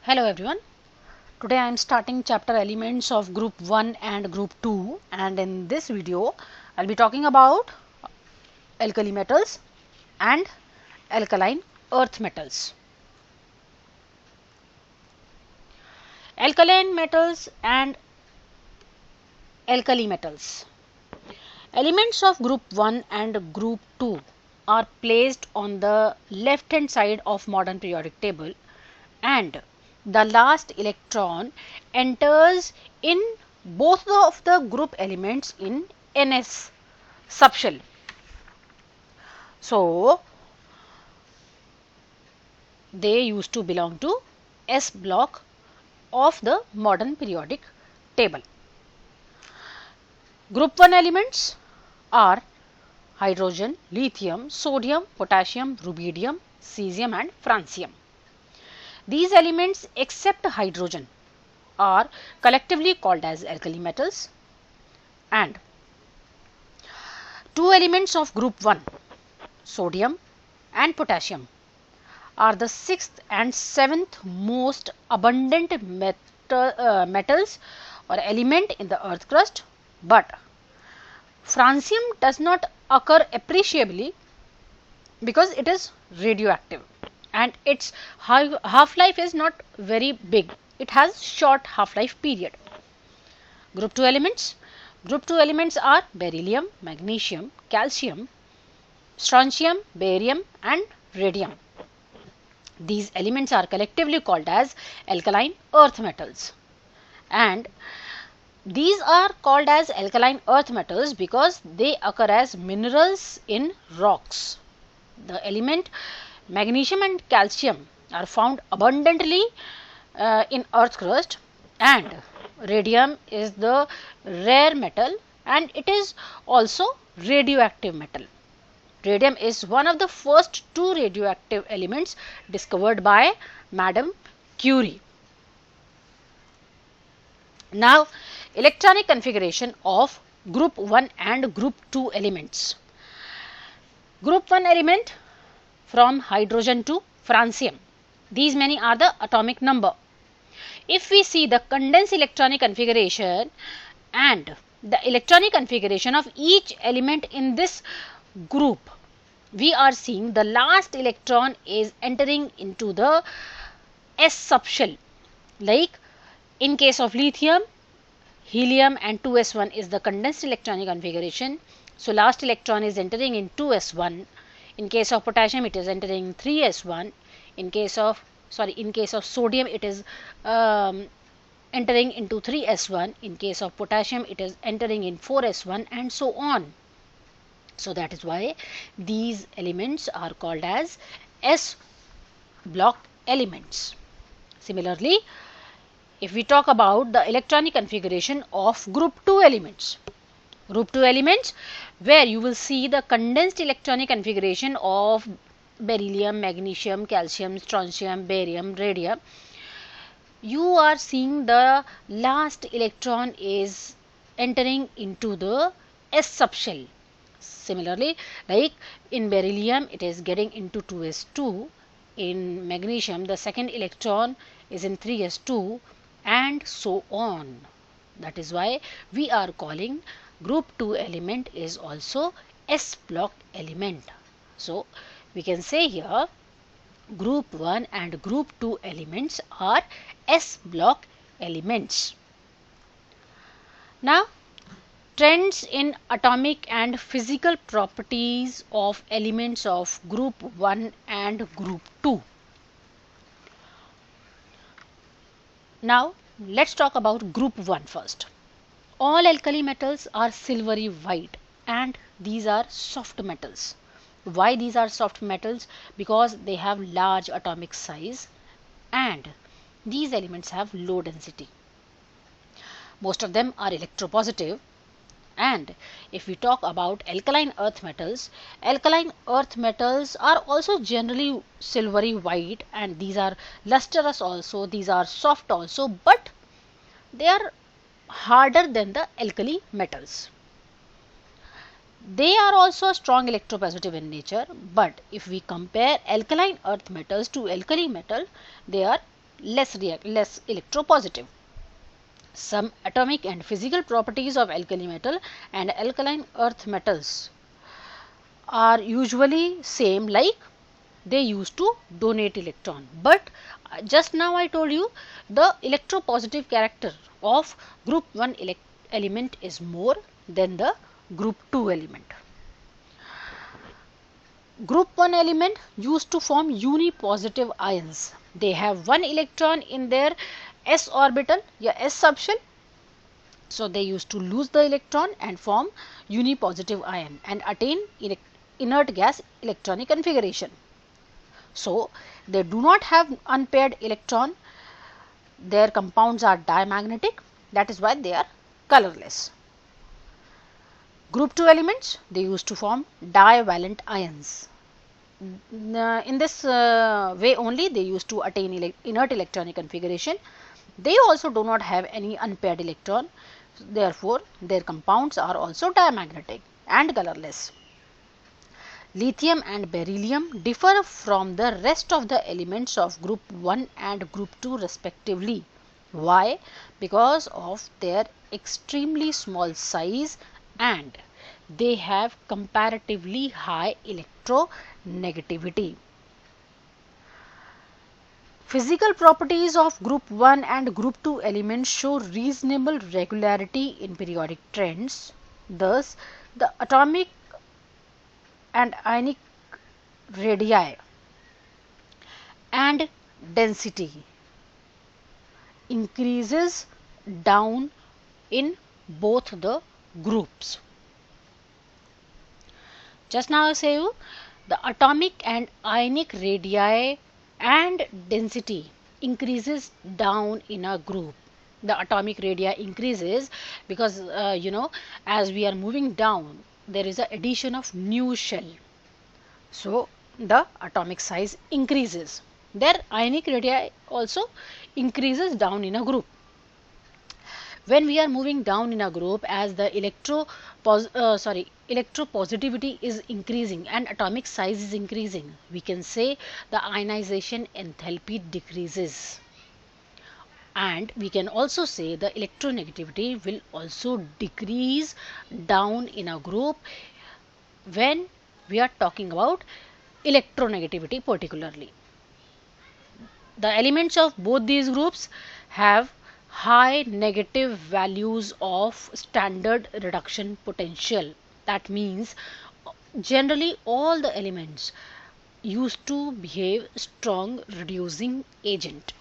Hello everyone. Today I am starting chapter elements of group 1 and group 2, and in this video I will be talking about alkali metals and alkaline earth metals. Alkaline metals and alkali metals. Elements of group 1 and group 2 are placed on the left hand side of modern periodic table, and the last electron enters in both of the group elements in NS subshell. So, they used to belong to S block of the modern periodic table. Group 1 elements are hydrogen, lithium, sodium, potassium, rubidium, cesium and francium. These elements except hydrogen are collectively called as alkali metals, and two elements of group 1, sodium and potassium, are the 6th and 7th most abundant metals or element in the earth crust, but francium does not occur appreciably because it is radioactive and its half-life is not very big. It has short half-life period. Group 2 elements. Group 2 elements are beryllium, magnesium, calcium, strontium, barium and radium. These elements are collectively called as alkaline earth metals, and these are called as alkaline earth metals because they occur as minerals in rocks. The element magnesium and calcium are found abundantly in earth crust, and radium is the rare metal and it is also radioactive metal. Radium is one of the first two radioactive elements discovered by Madame Curie. Now, electronic configuration of group 1 and group 2 elements. Group 1 element from hydrogen to francium. These many are the atomic number. If we see the condensed electronic configuration and the electronic configuration of each element in this group, we are seeing the last electron is entering into the S subshell. Like in case of lithium, helium and 2s1 is the condensed electronic configuration. So, last electron is entering in 2s1. In case of potassium, it is entering 3s1. In case of sodium, it is entering into 3s1. In case of potassium, it is entering in 4s1 and so on. So, that is why these elements are called as S block elements. Similarly, if we talk about the electronic configuration of group 2 elements, where you will see the condensed electronic configuration of beryllium, magnesium, calcium, strontium, barium, radium, you are seeing the last electron is entering into the S subshell. Similarly, like in beryllium, it is getting into 2s2. In magnesium, the second electron is in 3s2 and so on. That is why we are calling group 2 element is also S block element. So, we can say here group 1 and group 2 elements are S block elements. Now, trends in atomic and physical properties of elements of group 1 and group 2. Now, let us talk about group 1 first. All alkali metals are silvery white and these are soft metals. Why these are soft metals? Because they have large atomic size and these elements have low density. Most of them are electropositive. And if we talk about alkaline earth metals are also generally silvery white and these are lustrous also, these are soft also, but they are harder than the alkali metals. They are also strong electropositive in nature, but if we compare alkaline earth metals to alkali metal, they are less electropositive. Some atomic and physical properties of alkali metal and alkaline earth metals are usually same, like they used to donate electron. But just now I told you the electropositive character of group 1 element is more than the group 2 element. Group 1 element used to form unipositive ions. They have one electron in their s orbital या s subshell. So they used to lose the electron and form unipositive ion and attain inert gas electronic configuration. So they do not have unpaired electron. Their compounds are diamagnetic. That is why they are colorless. Group 2 elements, they used to form divalent ions. In this way only they used to attain inert electronic configuration. They also do not have any unpaired electron. Therefore, their compounds are also diamagnetic and colorless. Lithium and beryllium differ from the rest of the elements of group 1 and group 2 respectively. Why? Because of their extremely small size and they have comparatively high electronegativity. Physical properties of group 1 and group 2 elements show reasonable regularity in periodic trends. Thus, the atomic and ionic radii and density increases down in both the groups. Just now I say you the atomic and ionic radii and density increases down in a group. The atomic radii increases because as we are moving down there is a addition of new shell. So the atomic size increases. Their ionic radii also increases down in a group. When we are moving down in a group, as the electropositivity is increasing and atomic size is increasing, we can say the ionization enthalpy decreases. And we can also say the electronegativity will also decrease down in a group when we are talking about electronegativity particularly. The elements of both these groups have high negative values of standard reduction potential. That means generally all the elements used to behave strong reducing agent.